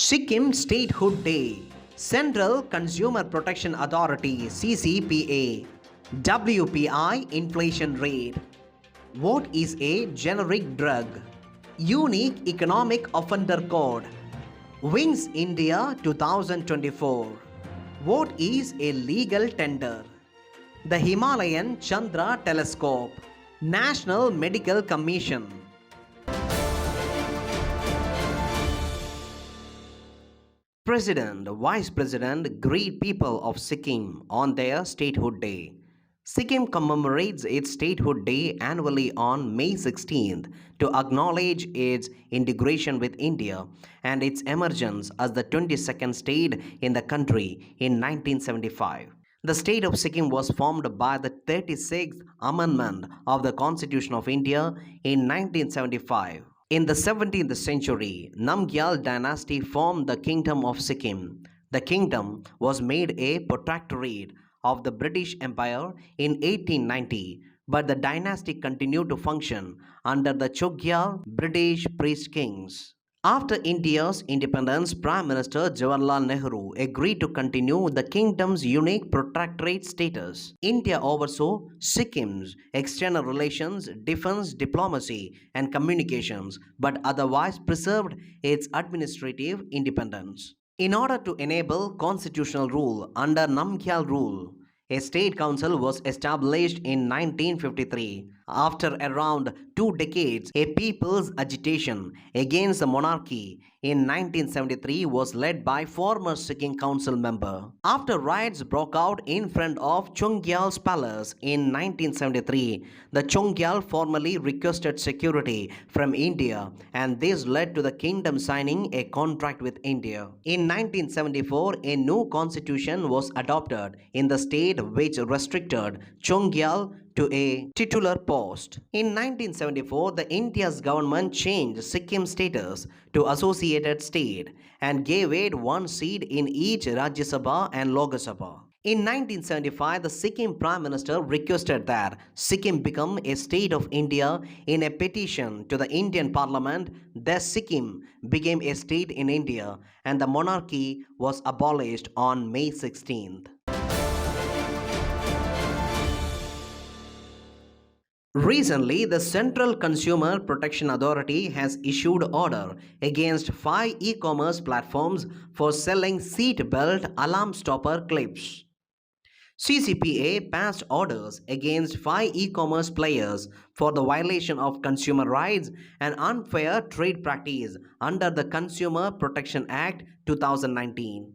Sikkim Statehood Day, Central Consumer Protection Authority CCPA, WPI inflation rate. What is a generic drug? Unique Economic Offender Code. Wings India 2024. What is a legal tender? The Himalayan Chandra Telescope. National Medical Commission. President, Vice President greet people of Sikkim on their Statehood Day. Sikkim commemorates its Statehood Day annually on May 16th to acknowledge its integration with India and its emergence as the 22nd state in the country in 1975. The state of Sikkim was formed by the 36th Amendment of the Constitution of India in 1975. In the 17th century, Namgyal dynasty formed the Kingdom of Sikkim. The kingdom was made a protectorate of the British Empire in 1890, but the dynasty continued to function under the Chogyal British priest kings. After India's independence, Prime Minister Jawaharlal Nehru agreed to continue the kingdom's unique protectorate status. India oversaw Sikkim's external relations, defense, diplomacy, and communications, but otherwise preserved its administrative independence. In order to enable constitutional rule under Namgyal rule, a state council was established in 1953. After around 2 decades, a people's agitation against the monarchy in 1973 was led by former Sikkim council member. After riots broke out in front of Chongyal's palace in 1973, the Chongyal formally requested security from India, and this led to the kingdom signing a contract with India. In 1974, a new constitution was adopted in the state which restricted Chongyal to a titular post. In 1974, the India's government changed Sikkim status to associated state and gave it one seat in each Rajya Sabha and Lok Sabha. In 1975, the Sikkim Prime Minister requested that Sikkim become a state of India in a petition to the Indian Parliament. Thus, Sikkim became a state in India and the monarchy was abolished on May 16th. Recently, the Central Consumer Protection Authority has issued order against 5 e-commerce platforms for selling seat belt alarm stopper clips. CCPA passed orders against 5 e-commerce players for the violation of consumer rights and unfair trade practice under the Consumer Protection Act 2019.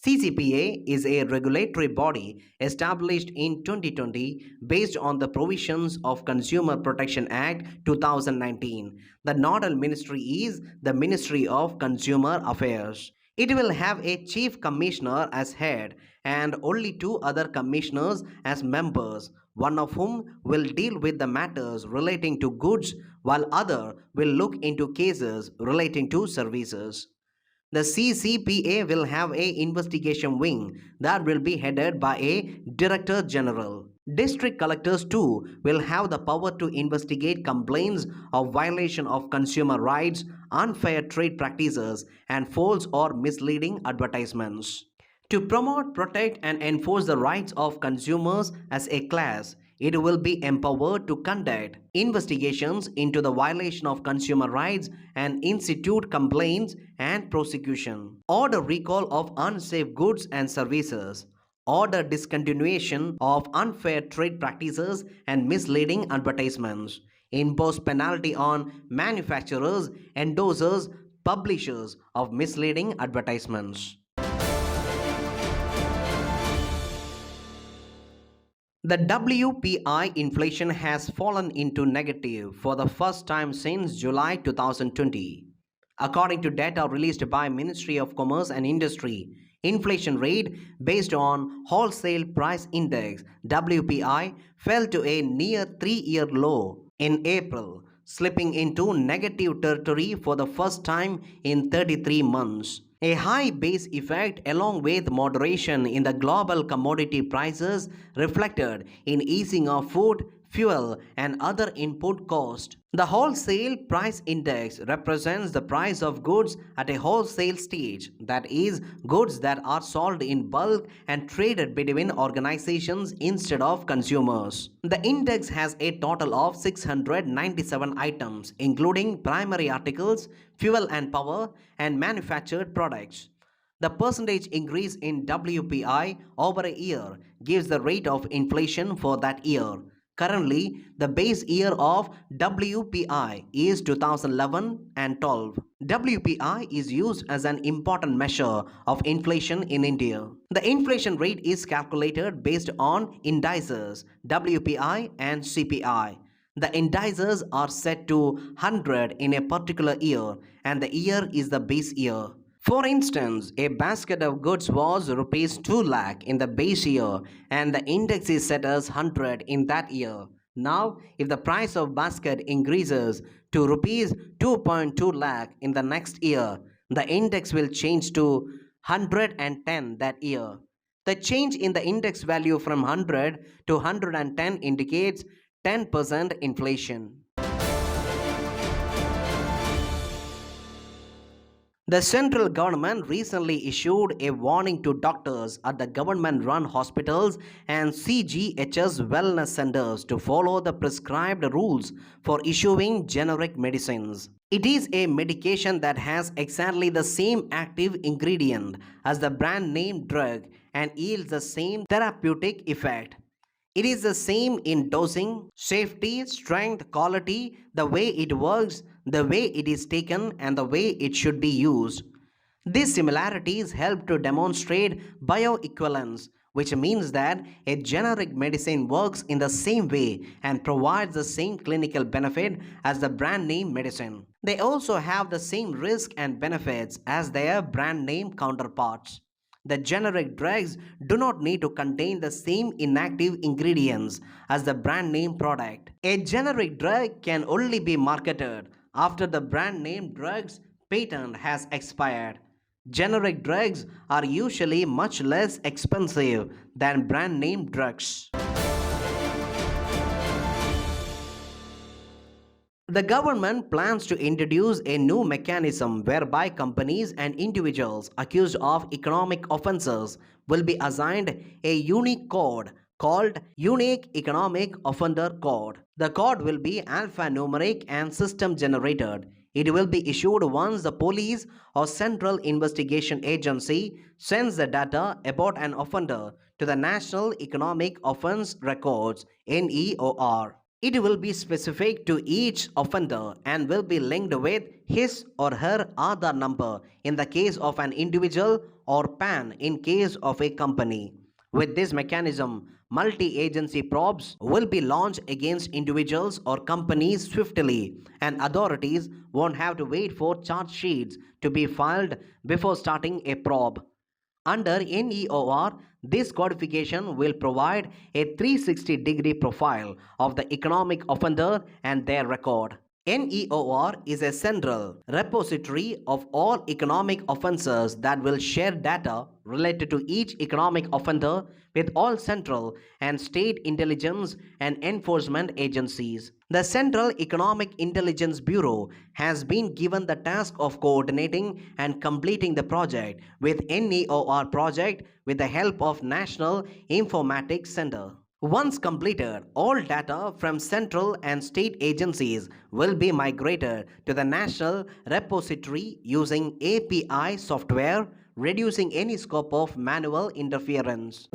CCPA is a regulatory body established in 2020 based on the provisions of Consumer Protection Act 2019. The nodal ministry is the Ministry of Consumer Affairs. It will have a chief commissioner as head and only 2 other commissioners as members, one of whom will deal with the matters relating to goods while other will look into cases relating to services. The CCPA will have a investigation wing that will be headed by a Director General. District collectors too will have the power to investigate complaints of violation of consumer rights, unfair trade practices, and false or misleading advertisements. To promote, protect, and enforce the rights of consumers as a class, it will be empowered to conduct investigations into the violation of consumer rights and institute complaints and prosecution. Order recall of unsafe goods and services. Order discontinuation of unfair trade practices and misleading advertisements. Impose penalty on manufacturers, endorsers, publishers of misleading advertisements. The WPI inflation has fallen into negative for the first time since July 2020. According to data released by Ministry of Commerce and Industry, inflation rate based on wholesale price index WPI fell to a near 3-year low in April, slipping into negative territory for the first time in 33 months. A high base effect along with moderation in the global commodity prices reflected in easing of food, fuel, and other input cost. The wholesale price index represents the price of goods at a wholesale stage, that is, goods that are sold in bulk and traded between organizations instead of consumers. The index has a total of 697 items, including primary articles, fuel and power, and manufactured products. The percentage increase in WPI over a year gives the rate of inflation for that year. Currently, the base year of WPI is 2011 and 12. WPI is used as an important measure of inflation in India. The inflation rate is calculated based on indices WPI and CPI. The indices are set to 100 in a particular year, and the year is the base year. For instance, a basket of goods was rupees 2 lakh in the base year and the index is set as 100 in that year. Now, if the price of basket increases to rupees 2.2 lakh in the next year, the index will change to 110 that year. The change in the index value from 100 to 110 indicates 10% inflation. The central government recently issued a warning to doctors at the government run hospitals and CGHS wellness centers to follow the prescribed rules for issuing generic medicines. It is a medication that has exactly the same active ingredient as the brand name drug and yields the same therapeutic effect. It is the same in dosing, safety, strength, quality, the way it works, the way it is taken, and the way it should be used. These similarities help to demonstrate bioequivalence, which means that a generic medicine works in the same way and provides the same clinical benefit as the brand name medicine. They also have the same risk and benefits as their brand name counterparts. The generic drugs do not need to contain the same inactive ingredients as the brand name product. A generic drug can only be marketed after the brand name drug's patent has expired. Generic drugs are usually much less expensive than brand name drugs. The government plans to introduce a new mechanism whereby companies and individuals accused of economic offences will be assigned a unique code called Unique Economic Offender Code. The code will be alphanumeric and system generated. It will be issued once the police or Central Investigation Agency sends the data about an offender to the National Economic Offence Records (NEOR). It will be specific to each offender and will be linked with his or her Aadhaar number in the case of an individual or PAN in case of a company. With this mechanism, multi-agency probes will be launched against individuals or companies swiftly, and authorities won't have to wait for charge sheets to be filed before starting a probe. Under NEOR, this codification will provide a 360-degree profile of the economic offender and their record. NEOR is a central repository of all economic offences that will share data related to each economic offender with all central and state intelligence and enforcement agencies. The Central Economic Intelligence Bureau has been given the task of coordinating and completing the project with NEOR project with the help of National Informatics Center. Once completed, all data from central and state agencies will be migrated to the national repository using API software, reducing any scope of manual interference.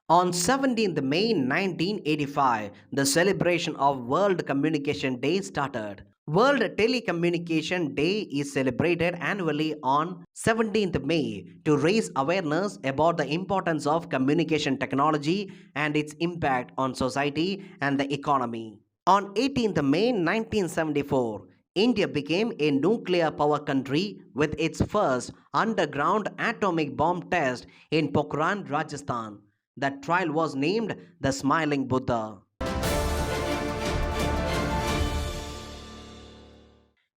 On 17th May 1985, the celebration of World Communication Day started. World Telecommunication Day is celebrated annually on 17th May to raise awareness about the importance of communication technology and its impact on society and the economy. On 18th May 1974, India became a nuclear power country with its first underground atomic bomb test in Pokhran, Rajasthan. The trial was named the Smiling Buddha.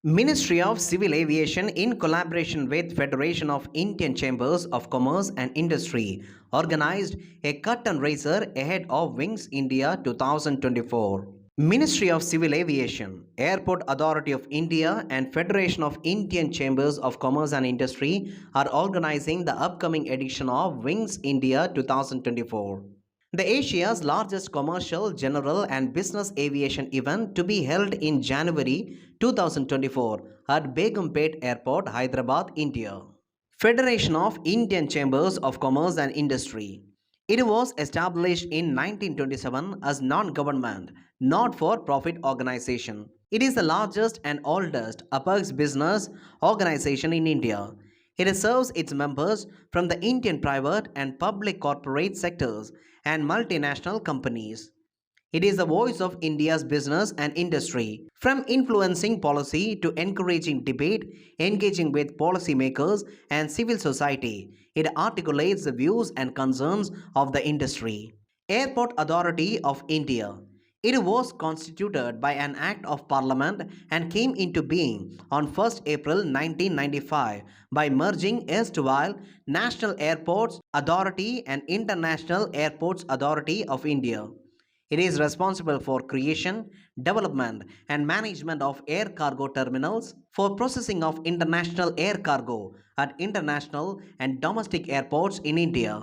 Ministry of Civil Aviation, in collaboration with Federation of Indian Chambers of Commerce and Industry, organized a curtain raiser ahead of Wings India 2024. Ministry of Civil Aviation, Airport Authority of India and Federation of Indian Chambers of Commerce and Industry are organizing the upcoming edition of Wings India 2024. The Asia's largest commercial, general and business aviation event to be held in January 2024 at Begumpet Airport, Hyderabad, India. Federation of Indian Chambers of Commerce and Industry. It was established in 1927 as non-government, not-for-profit organization. It is the largest and oldest apex business organization in India. It serves its members from the Indian private and public corporate sectors and multinational companies. It is the voice of India's business and industry, from influencing policy to encouraging debate, engaging with policymakers and civil society. It articulates the views and concerns of the industry. Airport Authority of India. It was constituted by an Act of Parliament and came into being on 1st April 1995 by merging erstwhile National Airports Authority and International Airports Authority of India. It is responsible for creation, development, and management of air cargo terminals, for processing of international air cargo at international and domestic airports in India.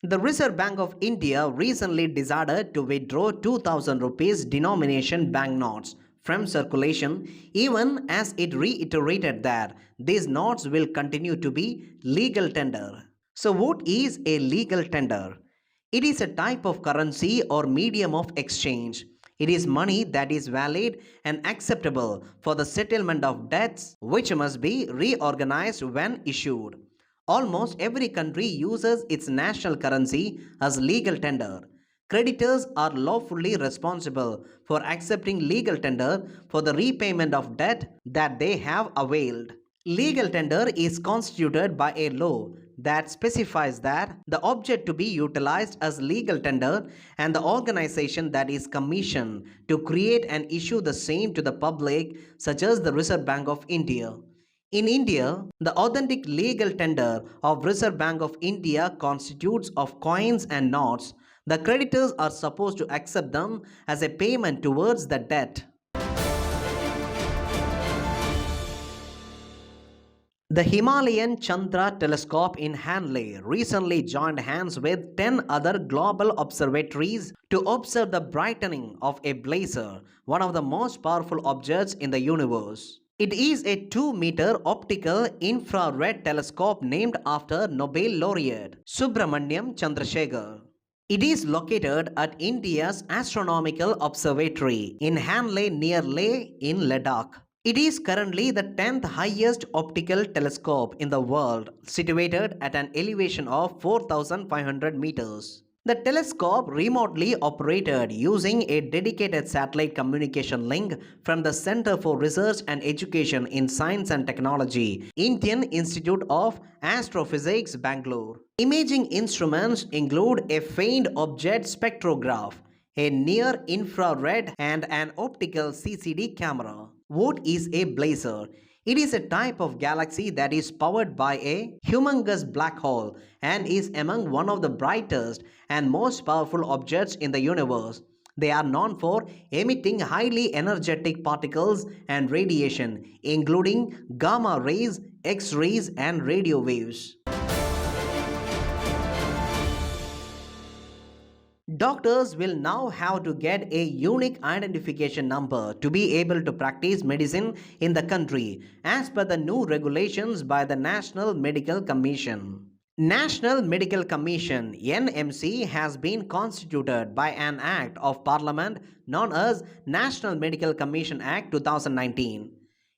The Reserve Bank of India recently decided to withdraw 2000 rupees denomination banknotes from circulation, even as it reiterated that these notes will continue to be legal tender. So, what is a legal tender? It is a type of currency or medium of exchange. It is money that is valid and acceptable for the settlement of debts, which must be reorganized when issued. Almost every country uses its national currency as legal tender. Creditors are lawfully responsible for accepting legal tender for the repayment of debt that they have availed. Legal tender is constituted by a law that specifies that the object to be utilized as legal tender and the organization that is commissioned to create and issue the same to the public, such as the Reserve Bank of India. In India, the authentic legal tender of Reserve Bank of India constitutes of coins and notes. The creditors are supposed to accept them as a payment towards the debt. The Himalayan Chandra telescope in Hanley recently joined hands with 10 other global observatories to observe the brightening of a blazar, one of the most powerful objects in the universe. It is a 2-meter optical infrared telescope named after Nobel laureate Subramaniam Chandrasekhar. It is located at India's Astronomical Observatory in Hanley near Leh in Ladakh. It is currently the 10th highest optical telescope in the world, situated at an elevation of 4,500 meters. The telescope remotely operated using a dedicated satellite communication link from the Center for Research and Education in Science and Technology, Indian Institute of Astrophysics, Bangalore. Imaging instruments include a faint object spectrograph, a near-infrared and an optical CCD camera. What is a blazar? It is a type of galaxy that is powered by a humongous black hole and is among one of the brightest and most powerful objects in the universe. They are known for emitting highly energetic particles and radiation, including gamma rays, X-rays, and radio waves. Doctors will now have to get a unique identification number to be able to practice medicine in the country, as per the new regulations by the National Medical Commission. National Medical Commission (NMC) has been constituted by an Act of Parliament known as National Medical Commission Act 2019.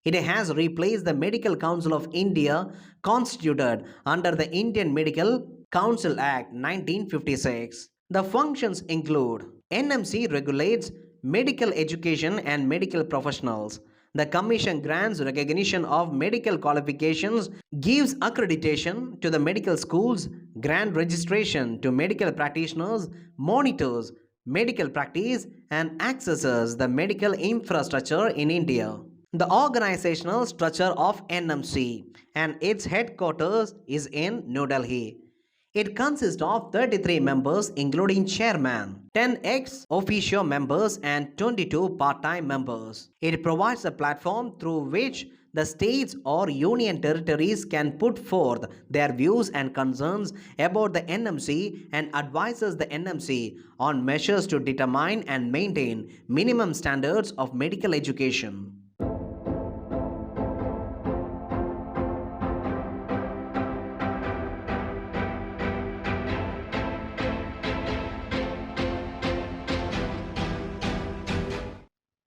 It has replaced the Medical Council of India, constituted under the Indian Medical Council Act 1956. The functions include: NMC regulates medical education and medical professionals. The Commission grants recognition of medical qualifications, gives accreditation to the medical schools, grant registration to medical practitioners, monitors medical practice, and accesses the medical infrastructure in India. The organizational structure of NMC and its headquarters is in New Delhi. It consists of 33 members including chairman, 10 ex officio members and 22 part-time members. It provides a platform through which the states or union territories can put forth their views and concerns about the NMC and advises the NMC on measures to determine and maintain minimum standards of medical education.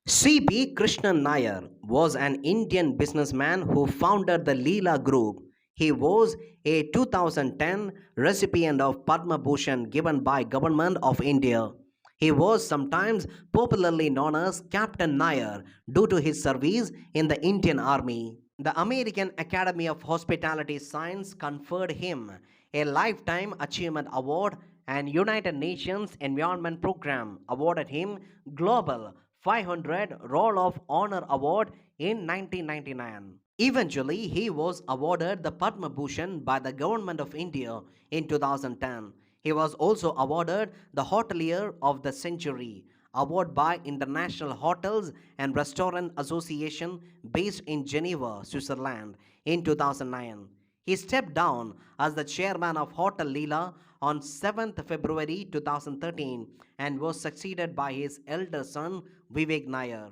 C.P. Krishnan Nair was an Indian businessman who founded the Leela Group. He was a 2010 recipient of Padma Bhushan given by Government of India. He was sometimes popularly known as Captain Nair due to his service in the Indian Army. The American Academy of Hospitality Science conferred him a Lifetime Achievement Award and United Nations Environment Program awarded him Global 500 Roll of Honor Award in 1999. Eventually, he was awarded the Padma Bhushan by the Government of India in 2010. He was also awarded the Hotelier of the Century award by International Hotels and Restaurant Association based in Geneva, Switzerland in 2009. He stepped down as the chairman of Hotel Leela on 7th February 2013 and was succeeded by his elder son Vivek Nair.